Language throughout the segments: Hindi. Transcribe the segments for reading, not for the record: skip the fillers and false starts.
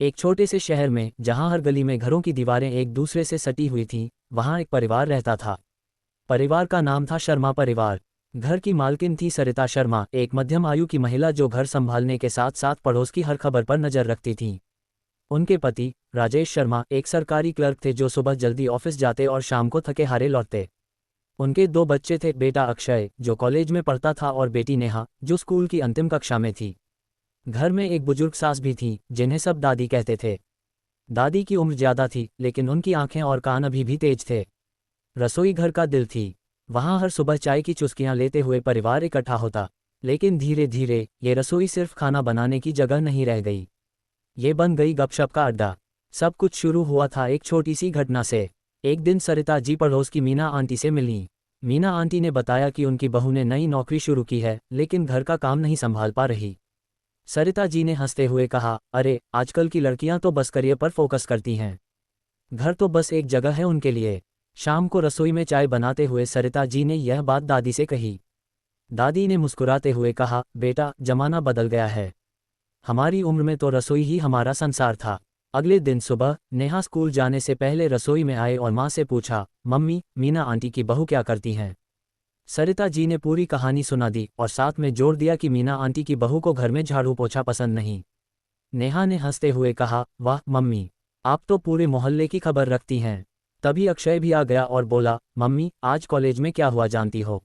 एक छोटे से शहर में जहां हर गली में घरों की दीवारें एक दूसरे से सटी हुई थीं, वहां एक परिवार रहता था। परिवार का नाम था शर्मा परिवार। घर की मालकिन थी सरिता शर्मा, एक मध्यम आयु की महिला जो घर संभालने के साथ साथ पड़ोस की हर खबर पर नजर रखती थी। उनके पति राजेश शर्मा एक सरकारी क्लर्क थे जो सुबह जल्दी ऑफिस जाते और शाम को थके हारे लौटते। उनके दो बच्चे थे, बेटा अक्षय जो कॉलेज में पढ़ता था और बेटी नेहा जो स्कूल की अंतिम कक्षा में थी। घर में एक बुजुर्ग सास भी थी जिन्हें सब दादी कहते थे। दादी की उम्र ज्यादा थी लेकिन उनकी आंखें और कान अभी भी तेज थे। रसोई घर का दिल थी। वहां हर सुबह चाय की चुस्कियां लेते हुए परिवार इकट्ठा होता। लेकिन धीरे धीरे ये रसोई सिर्फ खाना बनाने की जगह नहीं रह गई, ये बन गई गपशप का अड्डा। सब कुछ शुरू हुआ था एक छोटी सी घटना से। एक दिन सरिता जी पड़ोस की मीना आंटी से मिली। मीना आंटी ने बताया कि उनकी बहू ने नई नौकरी शुरू की है लेकिन घर का काम नहीं संभाल पा रही। सरिता जी ने हंसते हुए कहा, अरे आजकल की लड़कियां तो बस करियर पर फोकस करती हैं, घर तो बस एक जगह है उनके लिए। शाम को रसोई में चाय बनाते हुए सरिता जी ने यह बात दादी से कही। दादी ने मुस्कुराते हुए कहा, बेटा जमाना बदल गया है, हमारी उम्र में तो रसोई ही हमारा संसार था। अगले दिन सुबह नेहा स्कूल जाने से पहले रसोई में आए और माँ से पूछा, मम्मी मीना आंटी की बहू क्या करती हैं। सरिता जी ने पूरी कहानी सुना दी और साथ में जोर दिया कि मीना आंटी की बहू को घर में झाड़ू पोछा पसंद नहीं। नेहा ने हंसते हुए कहा, वाह मम्मी, आप तो पूरे मोहल्ले की खबर रखती हैं। तभी अक्षय भी आ गया और बोला, मम्मी आज कॉलेज में क्या हुआ जानती हो,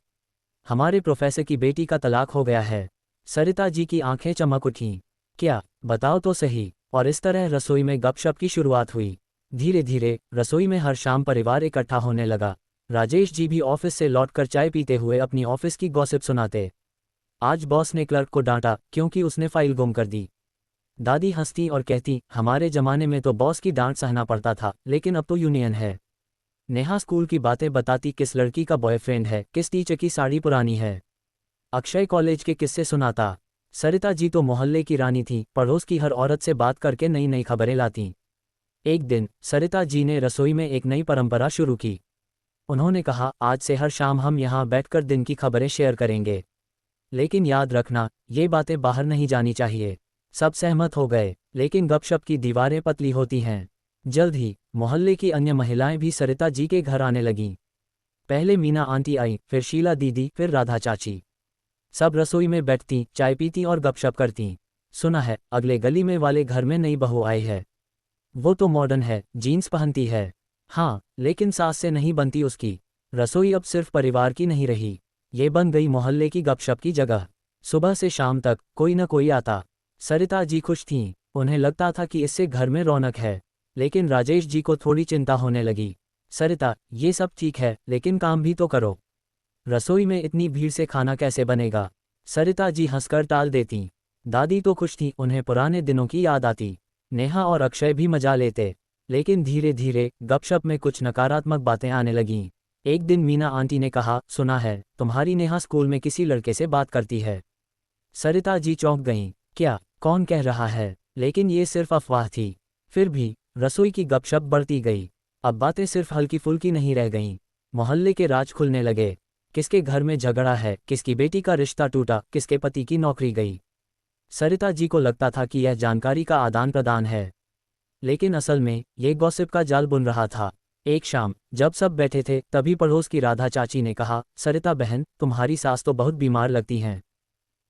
हमारे प्रोफेसर की बेटी का तलाक हो गया है। सरिता जी की आंखें चमक उठीं। क्या, बताओ तो सही। और इस तरह रसोई में गपशप की शुरुआत हुई। धीरे धीरे रसोई में हर शाम परिवार इकट्ठा होने लगा। राजेश जी भी ऑफिस से लौटकर चाय पीते हुए अपनी ऑफिस की गॉसिप सुनाते। आज बॉस ने क्लर्क को डांटा क्योंकि उसने फाइल गुम कर दी। दादी हंसती और कहती, हमारे जमाने में तो बॉस की डांट सहना पड़ता था लेकिन अब तो यूनियन है। नेहा स्कूल की बातें बताती, किस लड़की का बॉयफ्रेंड है, किस टीचर की साड़ी पुरानी है। अक्षय कॉलेज के किस्से सुनाता। सरिता जी तो मोहल्ले की रानी थी, पड़ोस की हर औरत से बात करके नई नई खबरें लाती। एक दिन सरिता जी ने रसोई में एक नई परंपरा शुरू की। उन्होंने कहा, आज से हर शाम हम यहाँ बैठकर दिन की खबरें शेयर करेंगे, लेकिन याद रखना ये बातें बाहर नहीं जानी चाहिए। सब सहमत हो गए, लेकिन गपशप की दीवारें पतली होती हैं। जल्द ही मोहल्ले की अन्य महिलाएं भी सरिता जी के घर आने लगीं। पहले मीना आंटी आई, फिर शीला दीदी, फिर राधा चाची। सब रसोई में बैठती, चाय पीती और गपशप करती। सुना है अगले गली में वाले घर में नई बहू आई है, वो तो मॉडर्न है, जीन्स पहनती है। हाँ, लेकिन सास से नहीं बनती उसकी। रसोई अब सिर्फ परिवार की नहीं रही, ये बन गई मोहल्ले की गपशप की जगह। सुबह से शाम तक कोई न कोई आता। सरिता जी खुश थीं, उन्हें लगता था कि इससे घर में रौनक है। लेकिन राजेश जी को थोड़ी चिंता होने लगी। सरिता, ये सब ठीक है लेकिन काम भी तो करो, रसोई में इतनी भीड़ से खाना कैसे बनेगा। सरिता जी हंसकर टाल देती। दादी तो खुश थी, उन्हें पुराने दिनों की याद आती। नेहा और अक्षय भी मजा लेते। लेकिन धीरे धीरे गपशप में कुछ नकारात्मक बातें आने लगीं। एक दिन मीना आंटी ने कहा, सुना है तुम्हारी नेहा स्कूल में किसी लड़के से बात करती है। सरिता जी चौंक गईं। क्या, कौन कह रहा है। लेकिन ये सिर्फ अफवाह थी। फिर भी रसोई की गपशप बढ़ती गई। अब बातें सिर्फ हल्की फुल्की नहीं रह गईं, मोहल्ले के राज खुलने लगे। किसके घर में झगड़ा है, किसकी बेटी का रिश्ता टूटा, किसके पति की नौकरी गई। सरिता जी को लगता था कि यह जानकारी का आदान प्रदान है, लेकिन असल में ये गॉसिप का जाल बुन रहा था। एक शाम जब सब बैठे थे तभी पड़ोस की राधा चाची ने कहा, सरिता बहन तुम्हारी सास तो बहुत बीमार लगती हैं,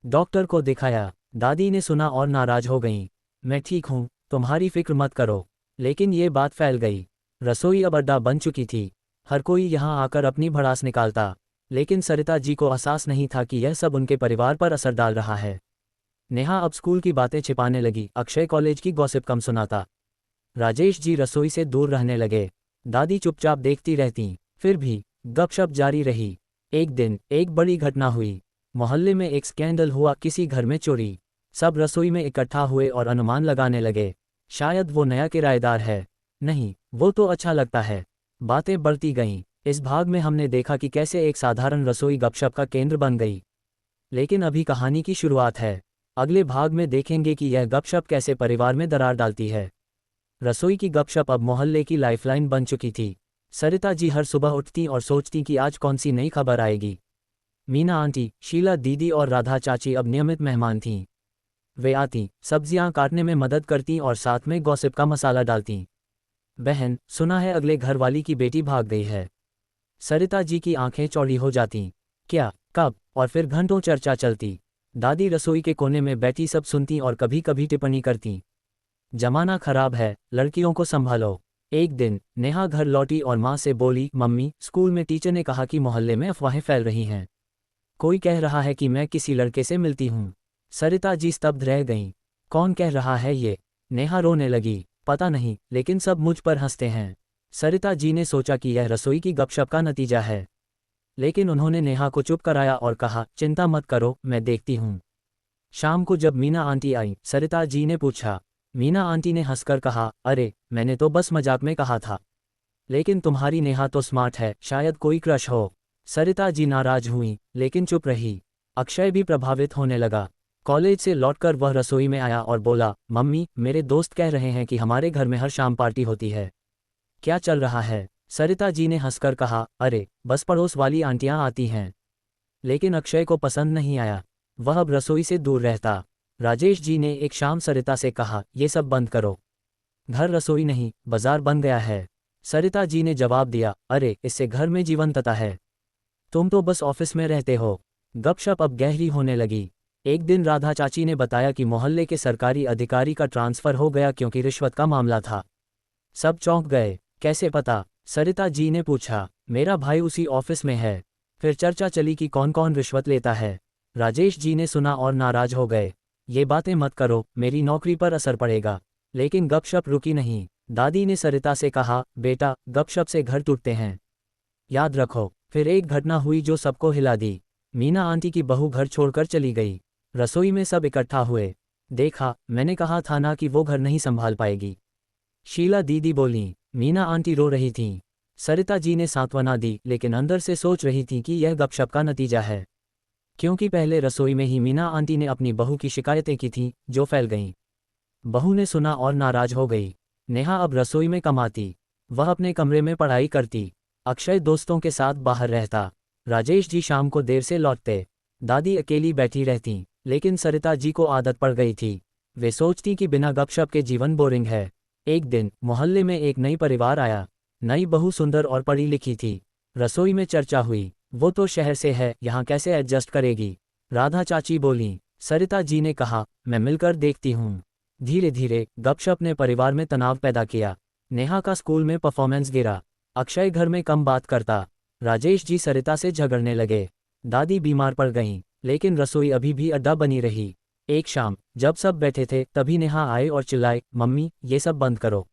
डॉक्टर को दिखाया। दादी ने सुना और नाराज हो गईं। मैं ठीक हूँ, तुम्हारी फिक्र मत करो। लेकिन ये बात फैल गई। रसोई अब अड्डा बन चुकी थी, हर कोई यहाँ आकर अपनी भड़ास निकालता। लेकिन सरिता जी को एहसास नहीं था कि यह सब उनके परिवार पर असर डाल रहा है। नेहा अब स्कूल की बातें छिपाने लगी, अक्षय कॉलेज की गॉसिप कम सुनाता। राजेश जी रसोई से दूर रहने लगे। दादी चुपचाप देखती रहतीं। फिर भी गपशप जारी रही। एक दिन एक बड़ी घटना हुई। मोहल्ले में एक स्कैंडल हुआ, किसी घर में चोरी। सब रसोई में इकट्ठा हुए और अनुमान लगाने लगे, शायद वो नया किराएदार है। नहीं, वो तो अच्छा लगता है। बातें बढ़ती गईं। इस भाग में हमने देखा कि कैसे एक साधारण रसोई गपशप का केंद्र बन गई। लेकिन अभी कहानी की शुरुआत है। अगले भाग में देखेंगे कि यह गपशप कैसे परिवार में दरार डालती है। रसोई की गपशप अब मोहल्ले की लाइफलाइन बन चुकी थी। सरिता जी हर सुबह उठती और सोचती कि आज कौन सी नई खबर आएगी। मीना आंटी, शीला दीदी और राधा चाची अब नियमित मेहमान थीं। वे आती, सब्जियां काटने में मदद करती और साथ में गॉसिप का मसाला डालती। बहन, सुना है अगले घर वाली की बेटी भाग गई है। सरिता जी की आंखें चौड़ी हो जातीं। क्या, कब? और फिर घंटों चर्चा चलती। दादी रसोई के कोने में बैठी सब सुनती और कभी कभी टिप्पणी करती। जमाना खराब है, लड़कियों को संभालो। एक दिन नेहा घर लौटी और माँ से बोली, मम्मी, स्कूल में टीचर ने कहा कि मोहल्ले में अफवाहें फैल रही हैं। कोई कह रहा है कि मैं किसी लड़के से मिलती हूँ। सरिता जी स्तब्ध रह गईं। कौन कह रहा है ये? नेहा रोने लगी। पता नहीं, लेकिन सब मुझ पर हंसते हैं। सरिता जी ने सोचा कि यह रसोई की गपशप का नतीजा है, लेकिन उन्होंने नेहा को चुप कराया और कहा, चिंता मत करो, मैं देखती हूँ। शाम को जब मीना आंटी आई, सरिता जी ने पूछा। मीना आंटी ने हंसकर कहा, अरे, मैंने तो बस मजाक में कहा था। लेकिन तुम्हारी नेहा तो स्मार्ट है, शायद कोई क्रश हो। सरिता जी नाराज हुई, लेकिन चुप रही। अक्षय भी प्रभावित होने लगा। कॉलेज से लौटकर वह रसोई में आया और बोला, मम्मी, मेरे दोस्त कह रहे हैं कि हमारे घर में हर शाम पार्टी होती है। क्या चल रहा है? सरिता जी ने हंसकर कहा, अरे, बस पड़ोस वाली आंटियां आती हैं। लेकिन अक्षय को पसंद नहीं आया। वह अब रसोई से दूर रहता। राजेश जी ने एक शाम सरिता से कहा, ये सब बंद करो। घर रसोई नहीं, बाजार बन गया है। सरिता जी ने जवाब दिया, अरे, इससे घर में जीवंतता है। तुम तो बस ऑफिस में रहते हो। गपशप अब गहरी होने लगी। एक दिन राधा चाची ने बताया कि मोहल्ले के सरकारी अधिकारी का ट्रांसफर हो गया क्योंकि रिश्वत का मामला था। सब चौंक गए। कैसे पता? सरिता जी ने पूछा। मेरा भाई उसी ऑफिस में है। फिर चर्चा चली कि कौन कौन रिश्वत लेता है। राजेश जी ने सुना और नाराज हो गए। ये बातें मत करो, मेरी नौकरी पर असर पड़ेगा। लेकिन गपशप रुकी नहीं। दादी ने सरिता से कहा, बेटा, गपशप से घर टूटते हैं, याद रखो। फिर एक घटना हुई जो सबको हिला दी। मीना आंटी की बहू घर छोड़कर चली गई। रसोई में सब इकट्ठा हुए। देखा, मैंने कहा था ना कि वो घर नहीं संभाल पाएगी। शीला दीदी बोली। मीना आंटी रो रही थीं। सरिता जी ने सांत्वना दी, लेकिन अंदर से सोच रही थी कि यह गपशप का नतीजा है, क्योंकि पहले रसोई में ही मीना आंटी ने अपनी बहू की शिकायतें की थीं, जो फैल गईं। बहू ने सुना और नाराज हो गई। नेहा अब रसोई में कमाती, वह अपने कमरे में पढ़ाई करती। अक्षय दोस्तों के साथ बाहर रहता। राजेश जी शाम को देर से लौटते। दादी अकेली बैठी रहती, लेकिन सरिता जी को आदत पड़ गई थी। वे सोचती कि बिना गपशप के जीवन बोरिंग है। एक दिन मोहल्ले में एक नई परिवार आया। नई बहू सुंदर और पढ़ी लिखी थी। रसोई में चर्चा हुई, वो तो शहर से है, यहाँ कैसे एडजस्ट करेगी? राधा चाची बोली। सरिता जी ने कहा, मैं मिलकर देखती हूँ। धीरे धीरे गपशप ने परिवार में तनाव पैदा किया। नेहा का स्कूल में परफॉर्मेंस गिरा। अक्षय घर में कम बात करता। राजेश जी सरिता से झगड़ने लगे। दादी बीमार पड़ गईं, लेकिन रसोई अभी भी अड्डा बनी रही। एक शाम जब सब बैठे थे, तभी नेहा आए और चिल्लाए, मम्मी, ये सब बंद करो।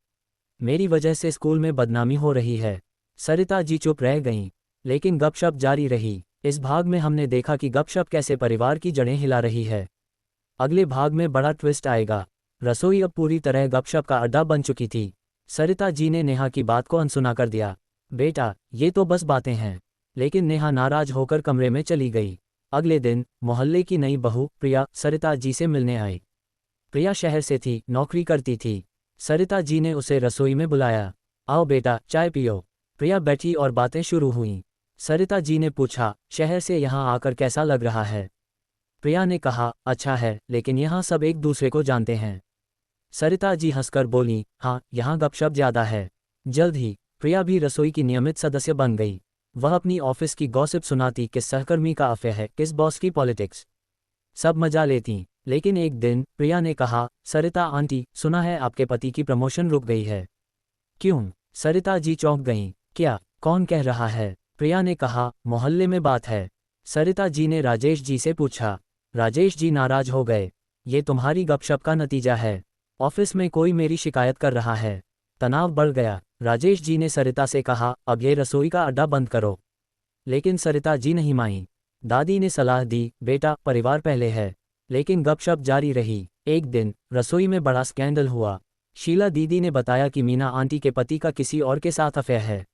मेरी वजह से स्कूल में बदनामी हो रही है। सरिता जी चुप रह गईं, लेकिन गपशप जारी रही। इस भाग में हमने देखा कि गपशप कैसे परिवार की जड़ें हिला रही है। अगले भाग में बड़ा ट्विस्ट आएगा। रसोई अब पूरी तरह गपशप का अड्डा बन चुकी थी। सरिता जी ने नेहा की बात को अनसुना कर दिया। बेटा, ये तो बस बातें हैं। लेकिन नेहा नाराज होकर कमरे में चली गई। अगले दिन मोहल्ले की नई बहू प्रिया सरिता जी से मिलने आई। प्रिया शहर से थी, नौकरी करती थी। सरिता जी ने उसे रसोई में बुलाया। आओ बेटा, चाय पियो। प्रिया बैठी और बातें शुरू हुईं। सरिता जी ने पूछा, शहर से यहाँ आकर कैसा लग रहा है? प्रिया ने कहा, अच्छा है, लेकिन यहाँ सब एक दूसरे को जानते हैं। सरिता जी हंसकर बोली, हाँ, यहाँ गपशप ज्यादा है। जल्द ही प्रिया भी रसोई की नियमित सदस्य बन गई। वह अपनी ऑफिस की गॉसिप सुनाती, किस सहकर्मी का अफेयर है, किस बॉस की पॉलिटिक्स। सब मजा लेती। लेकिन एक दिन प्रिया ने कहा, सरिता आंटी, सुना है आपके पति की प्रमोशन रुक गई है। क्यों? सरिता जी चौंक गईं। क्या? कौन कह रहा है? प्रिया ने कहा, मोहल्ले में बात है। सरिता जी ने राजेश जी से पूछा। राजेश जी नाराज हो गए। ये तुम्हारी गपशप का नतीजा है। ऑफिस में कोई मेरी शिकायत कर रहा है। तनाव बढ़ गया। राजेश जी ने सरिता से कहा, अब ये रसोई का अड्डा बंद करो। लेकिन सरिता जी नहीं मानी। दादी ने सलाह दी, बेटा, परिवार पहले है। लेकिन गपशप जारी रही। एक दिन रसोई में बड़ा स्कैंडल हुआ। शीला दीदी ने बताया कि मीना आंटी के पति का किसी और के साथ अफेयर है।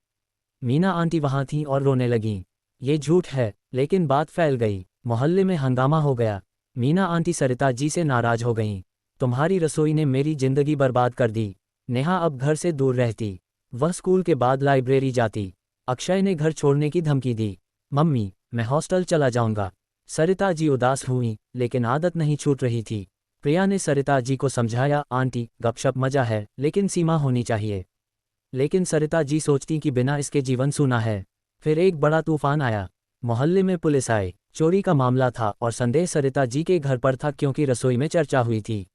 मीना आंटी वहां थीं और रोने लगीं। ये झूठ है। लेकिन बात फैल गई। मोहल्ले में हंगामा हो गया। मीना आंटी सरिता जी से नाराज हो गईं। तुम्हारी रसोई ने मेरी जिंदगी बर्बाद कर दी। नेहा अब घर से दूर रहती। वह स्कूल के बाद लाइब्रेरी जाती। अक्षय ने घर छोड़ने की धमकी दी। मम्मी, मैं हॉस्टल चला जाऊंगा। सरिता जी उदास हुईं, लेकिन आदत नहीं छूट रही थी। प्रिया ने सरिता जी को समझाया, आंटी गपशप मजा है लेकिन सीमा होनी चाहिए। लेकिन सरिता जी सोचती कि बिना इसके जीवन सूना है। फिर एक बड़ा तूफान आया। मोहल्ले में पुलिस आई। चोरी का मामला था और संदेह सरिता जी के घर पर था क्योंकि रसोई में चर्चा हुई थी।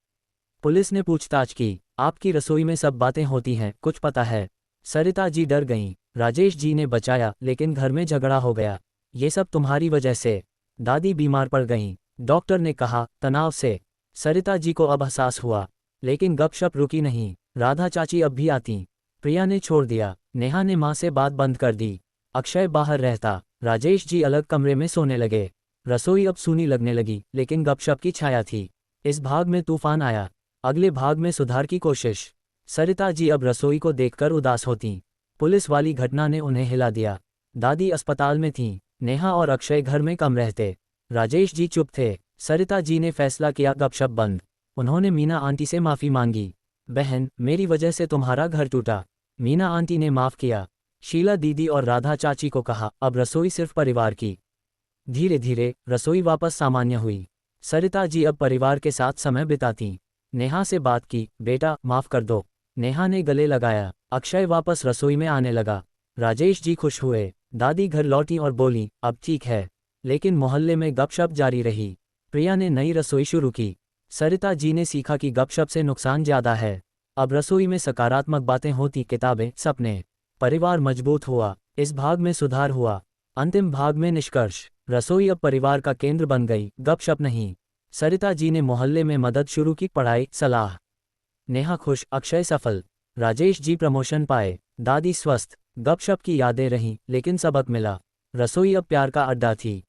पुलिस ने पूछताछ की। आपकी रसोई में सब बातें होती हैं, कुछ पता है? सरिता जी डर गईं। राजेश जी ने बचाया लेकिन घर में झगड़ा हो गया। ये सब तुम्हारी वजह से। दादी बीमार पड़ गईं। डॉक्टर ने कहा तनाव से। सरिता जी को अब एहसास हुआ। लेकिन गपशप रुकी नहीं। राधा चाची अब भी आती। प्रिया ने छोड़ दिया। नेहा ने माँ से बात बंद कर दी। अक्षय बाहर रहता। राजेश जी अलग कमरे में सोने लगे। रसोई अब सूनी लगने लगी लेकिन गपशप की छाया थी। इस भाग में तूफान आया। अगले भाग में सुधार की कोशिश। सरिता जी अब रसोई को देखकर उदास होतीं। पुलिस वाली घटना ने उन्हें हिला दिया। दादी अस्पताल में थीं। नेहा और अक्षय घर में कम रहते। राजेश जी चुप थे। सरिता जी ने फैसला किया गपशप बंद। उन्होंने मीना आंटी से माफ़ी मांगी। बहन, मेरी वजह से तुम्हारा घर टूटा। मीना आंटी ने माफ़ किया। शीला दीदी और राधा चाची को कहा अब रसोई सिर्फ परिवार की। धीरे धीरे रसोई वापस सामान्य हुई। सरिता जी अब परिवार के साथ समय बिताती। नेहा से बात की, बेटा माफ़ कर दो। नेहा ने गले लगाया। अक्षय वापस रसोई में आने लगा। राजेश जी खुश हुए। दादी घर लौटी और बोली अब ठीक है। लेकिन मोहल्ले में गपशप जारी रही। प्रिया ने नई रसोई शुरू की। सरिता जी ने सीखा कि गपशप से नुकसान ज़्यादा है। अब रसोई में सकारात्मक बातें होती, किताबें, सपने। परिवार मजबूत हुआ। इस भाग में सुधार हुआ। अंतिम भाग में निष्कर्ष। रसोई अब परिवार का केंद्र बन गई, गपशप नहीं। सरिता जी ने मोहल्ले में मदद शुरू की, पढ़ाई, सलाह। नेहा खुश, अक्षय सफल। राजेश जी प्रमोशन पाए। दादी स्वस्थ। गपशप की यादें रहीं लेकिन सबक मिला। रसोई अब प्यार का अड्डा थी।